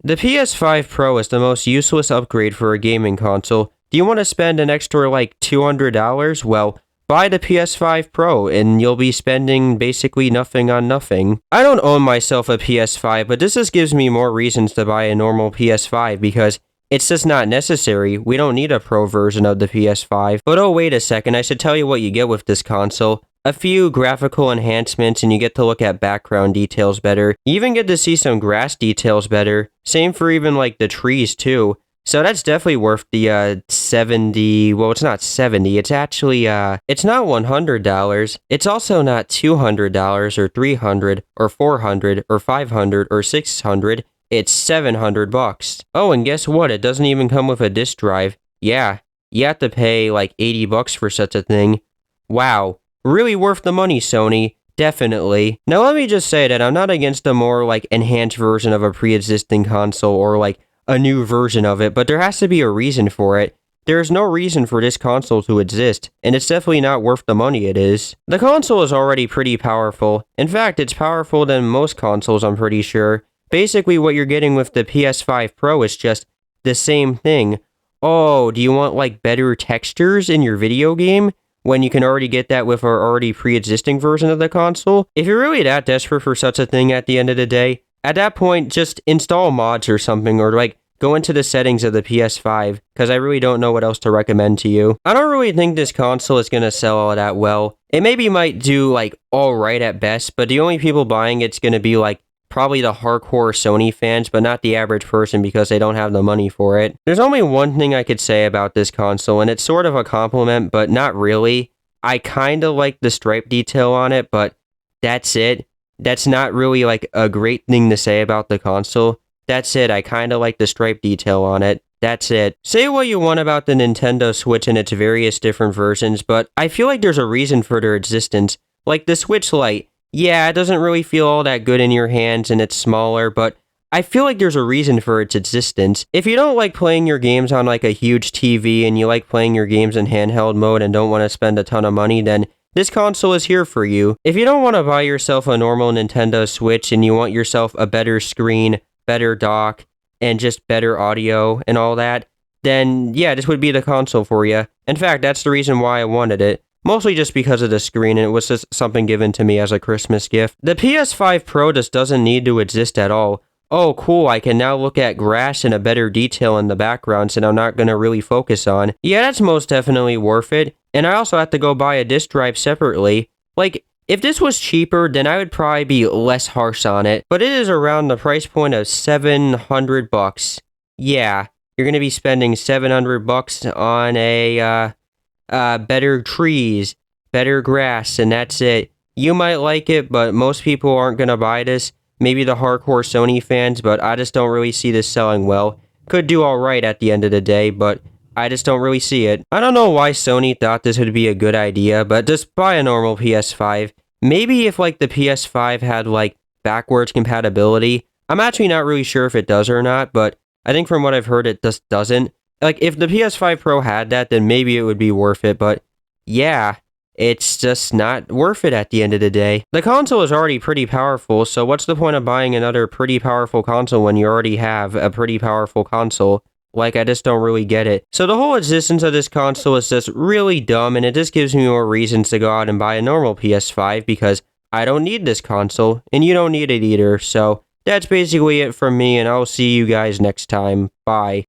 The PS5 Pro is the most useless upgrade for a gaming console. Do you want to spend an extra like $200? Well, buy the PS5 Pro and you'll be spending basically nothing on nothing. I don't own myself a PS5, but this just gives me more reasons to buy a normal PS5 because it's just not necessary. We don't need a Pro version of the PS5. But oh, wait a second, I should tell you what you get with this console. A few graphical enhancements and you get to look at background details better. You even get to see some grass details better. Same for even like the trees too. So that's definitely worth the 70, well it's not 70, it's actually, it's not $100. It's also not $200 or $300 or $400 or $500 or $600. It's $700. Oh, and guess what? It doesn't even come with a disk drive. Yeah, you have to pay like $80 for such a thing. Wow. Really worth the money, Sony. Definitely. Now let me just say that I'm not against a more like enhanced version of a pre-existing console or like a new version of it, but there has to be a reason for it. There is no reason for this console to exist, and it's definitely not worth the money it is. The console is already pretty powerful. In fact, it's powerful than most consoles, I'm pretty sure. Basically, what you're getting with the PS5 Pro is just the same thing. Oh, do you want like better textures in your video game? When you can already get that with our already pre-existing version of the console? If you're really that desperate for such a thing at the end of the day, at that point, just install mods or something, or like go into the settings of the PS5, because I really don't know what else to recommend to you. I don't really think this console is going to sell all that well. It maybe might do like alright at best, but the only people buying it's going to be like probably the hardcore Sony fans, but not the average person because they don't have the money for it. There's only one thing I could say about this console, and it's sort of a compliment, but not really. I kind of like the stripe detail on it, but that's it. That's not really like a great thing to say about the console. That's it. I kind of like the stripe detail on it. That's it. Say what you want about the Nintendo Switch and its various different versions, but I feel like there's a reason for their existence. Like the Switch Lite. Yeah, it doesn't really feel all that good in your hands and it's smaller, but I feel like there's a reason for its existence. If you don't like playing your games on like a huge TV and you like playing your games in handheld mode and don't want to spend a ton of money, then this console is here for you. If you don't want to buy yourself a normal Nintendo Switch and you want yourself a better screen, better dock, and just better audio and all that, then yeah, this would be the console for you. In fact, that's the reason why I wanted it. Mostly just because of the screen, and it was just something given to me as a Christmas gift. The PS5 Pro just doesn't need to exist at all. Oh, cool, I can now look at grass and a better detail in the backgrounds that I'm not going to really focus on. Yeah, that's most definitely worth it, and I also have to go buy a disk drive separately. Like, if this was cheaper, then I would probably be less harsh on it, but it is around the price point of $700. Yeah, you're going to be spending $700 on a, better trees, better grass, and that's it. You might like it, but most people aren't going to buy this. Maybe the hardcore Sony fans, but I just don't really see this selling well. Could do alright at the end of the day, but I just don't really see it. I don't know why Sony thought this would be a good idea, but just buy a normal PS5. Maybe if like the PS5 had like backwards compatibility. I'm actually not really sure if it does or not, but I think from what I've heard it just doesn't. Like, if the PS5 Pro had that, then maybe it would be worth it, but yeah, it's just not worth it at the end of the day. The console is already pretty powerful, so what's the point of buying another pretty powerful console when you already have a pretty powerful console? Like, I just don't really get it. So the whole existence of this console is just really dumb, and it just gives me more reasons to go out and buy a normal PS5, because I don't need this console, and you don't need it either, so that's basically it from me, and I'll see you guys next time. Bye.